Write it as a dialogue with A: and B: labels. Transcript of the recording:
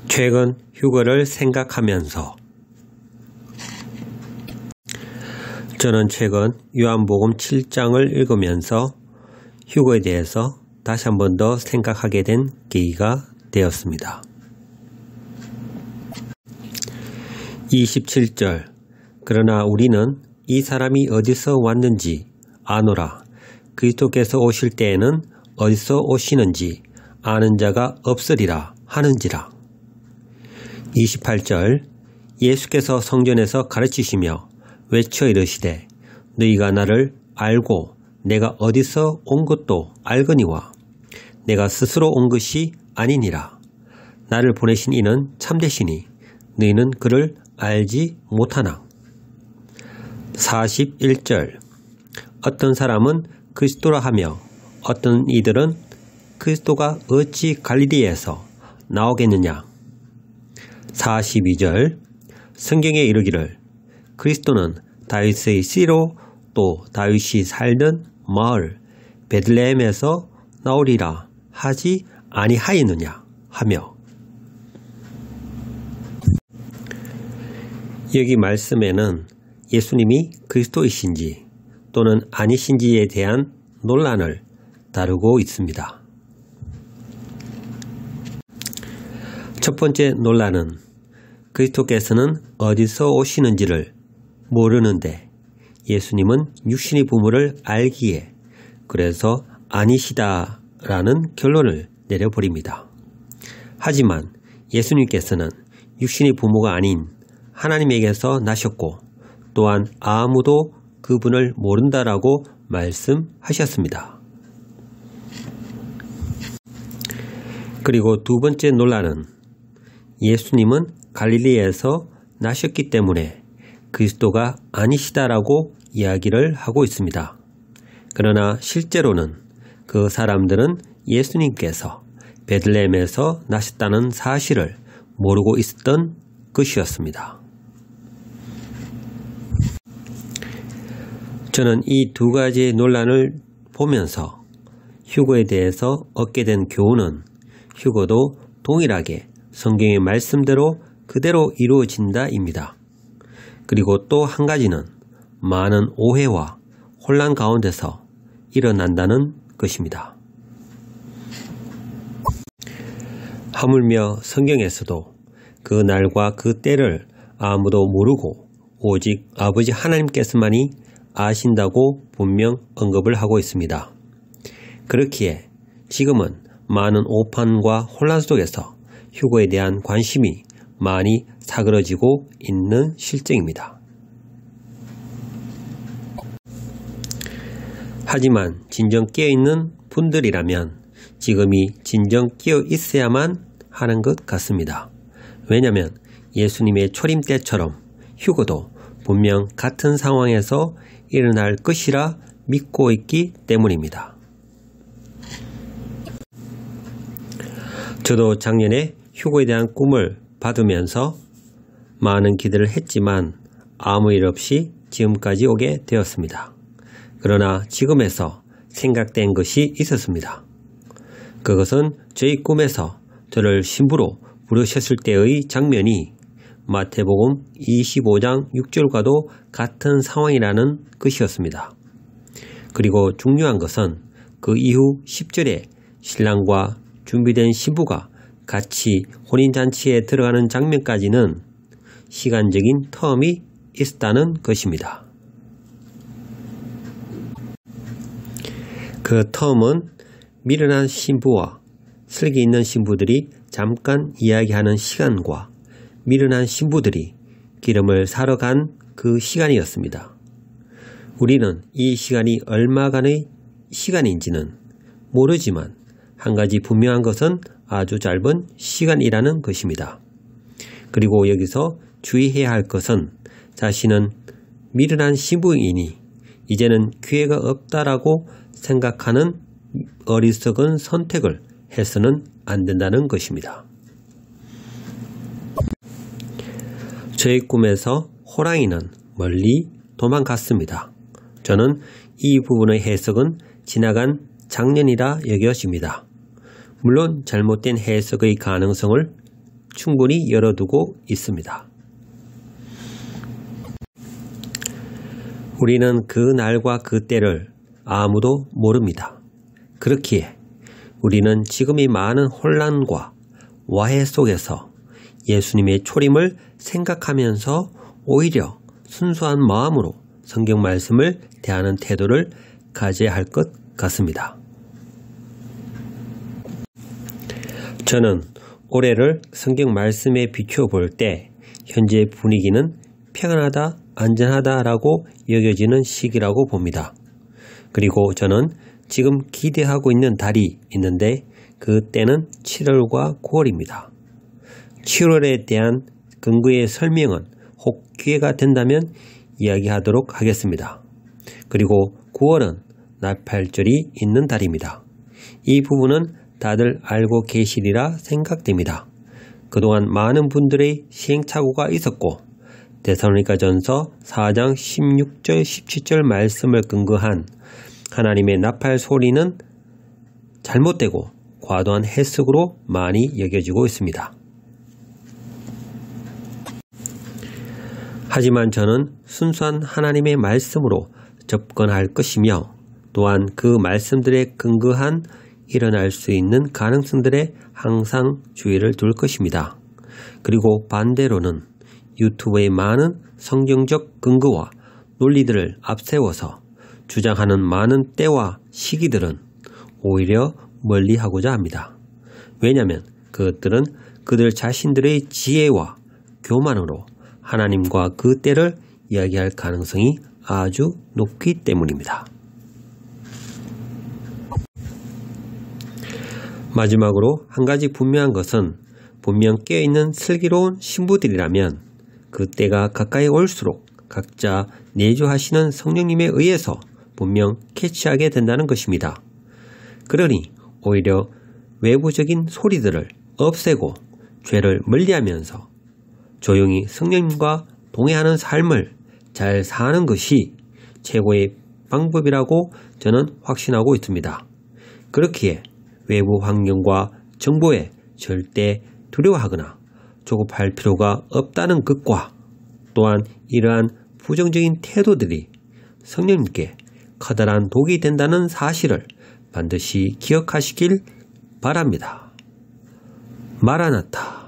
A: 최근 휴거를 생각하면서. 저는 최근 요한복음 7장을 읽으면서 휴거에 대해서 다시 한 번 더 생각하게 된 계기가 되었습니다. 27절 그러나 우리는 이 사람이 어디서 왔는지 아노라. 그리스도께서 오실 때에는 어디서 오시는지 아는 자가 없으리라 하는지라. 28절 예수께서 성전에서 가르치시며 외쳐 이르시되 너희가 나를 알고 내가 어디서 온 것도 알거니와 내가 스스로 온 것이 아니니라. 나를 보내신 이는 참되시니 너희는 그를 알지 못하나. 41절 어떤 사람은 그리스도라 하며 어떤 이들은 그리스도가 어찌 갈릴리에서 나오겠느냐. 42절 성경에 이르기를 그리스도는 다윗의 씨로 또 다윗이 살던 마을 베들레헴에서 나오리라 하지 아니하였느냐 하며. 여기 말씀에는 예수님이 그리스도이신지 또는 아니신지에 대한 논란을 다루고 있습니다. 첫 번째 논란은 그리스도께서는 어디서 오시는지를 모르는데 예수님은 육신의 부모를 알기에 그래서 아니시다라는 결론을 내려버립니다. 하지만 예수님께서는 육신의 부모가 아닌 하나님에게서 나셨고 또한 아무도 그분을 모른다라고 말씀하셨습니다. 그리고 두 번째 논란은 예수님은 갈릴리에서 나셨기 때문에 그리스도가 아니시다라고 이야기를 하고 있습니다. 그러나 실제로는 그 사람들은 예수님께서 베들레헴에서 나셨다는 사실을 모르고 있었던 것이었습니다. 저는 이 두 가지의 논란을 보면서 휴거에 대해서 얻게 된 교훈은 휴거도 동일하게 성경의 말씀대로 그대로 이루어진다입니다. 그리고 또 한 가지는 많은 오해와 혼란 가운데서 일어난다는 것입니다. 하물며 성경에서도 그 날과 그 때를 아무도 모르고 오직 아버지 하나님께서만이 아신다고 분명 언급을 하고 있습니다. 그렇기에 지금은 많은 오판과 혼란 속에서 휴거에 대한 관심이 많이 사그러지고 있는 실정입니다. 하지만 진정 깨어있는 분들이라면 지금이 진정 깨어 있어야만 하는 것 같습니다. 왜냐하면 예수님의 초림 때처럼 휴거도 분명 같은 상황에서 일어날 것이라 믿고 있기 때문입니다. 저도 작년에 휴거에 대한 꿈을 받으면서 많은 기대를 했지만 아무 일 없이 지금까지 오게 되었습니다. 그러나 지금에서 생각된 것이 있었습니다. 그것은 저희 꿈에서 저를 신부로 부르셨을 때의 장면이 마태복음 25장 6절과도 같은 상황이라는 것이었습니다. 그리고 중요한 것은 그 이후 10절에 신랑과 준비된 신부가 같이 혼인잔치에 들어가는 장면까지는 시간적인 텀이 있었다는 것입니다. 그 텀은 미련한 신부와 슬기 있는 신부들이 잠깐 이야기하는 시간과 미련한 신부들이 기름을 사러 간 그 시간이었습니다. 우리는 이 시간이 얼마간의 시간인지는 모르지만 한 가지 분명한 것은 아주 짧은 시간이라는 것입니다. 그리고 여기서 주의해야 할 것은 자신은 미련한 신부이니 이제는 기회가 없다라고 생각하는 어리석은 선택을 해서는 안 된다는 것입니다. 저의 꿈에서 호랑이는 멀리 도망갔습니다. 저는 이 부분의 해석은 지나간 장면이라 여겨집니다. 물론 잘못된 해석의 가능성을 충분히 열어두고 있습니다. 우리는 그 날과 그 때를 아무도 모릅니다. 그렇기에 우리는 지금 이 많은 혼란과 와해 속에서 예수님의 초림을 생각하면서 오히려 순수한 마음으로 성경 말씀을 대하는 태도를 가져야 할 것 같습니다. 저는 올해를 성경 말씀에 비춰볼 때 현재 분위기는 평안하다, 안전하다라고 여겨지는 시기라고 봅니다. 그리고 저는 지금 기대하고 있는 달이 있는데 그 때는 7월과 9월입니다. 7월에 대한 근거의 설명은 혹 기회가 된다면 이야기하도록 하겠습니다. 그리고 9월은 나팔절이 있는 달입니다. 이 부분은 다들 알고 계시리라 생각됩니다. 그동안 많은 분들의 시행착오가 있었고 데살로니가전서 4장 16절 17절 말씀을 근거한 하나님의 나팔 소리는 잘못되고 과도한 해석으로 많이 여겨지고 있습니다. 하지만 저는 순수한 하나님의 말씀으로 접근할 것이며 또한 그 말씀들에 근거한 일어날 수 있는 가능성들에 항상 주의를 둘 것입니다. 그리고 반대로는 유튜브의 많은 성경적 근거와 논리들을 앞세워서 주장하는 많은 때와 시기들은 오히려 멀리하고자 합니다. 왜냐하면 그것들은 그들 자신들의 지혜와 교만으로 하나님과 그 때를 이야기할 가능성이 아주 높기 때문입니다. 마지막으로 한 가지 분명한 것은 분명 깨어있는 슬기로운 신부들이라면 그 때가 가까이 올수록 각자 내주하시는 성령님에 의해서 분명 캐치하게 된다는 것입니다. 그러니 오히려 외부적인 소리들을 없애고 죄를 멀리하면서 조용히 성령님과 동행하는 삶을 잘 사는 것이 최고의 방법이라고 저는 확신하고 있습니다. 그렇기에 외부 환경과 정보에 절대 두려워하거나 조급할 필요가 없다는 것과 또한 이러한 부정적인 태도들이 성령님께 커다란 독이 된다는 사실을 반드시 기억하시길 바랍니다. 마라나타.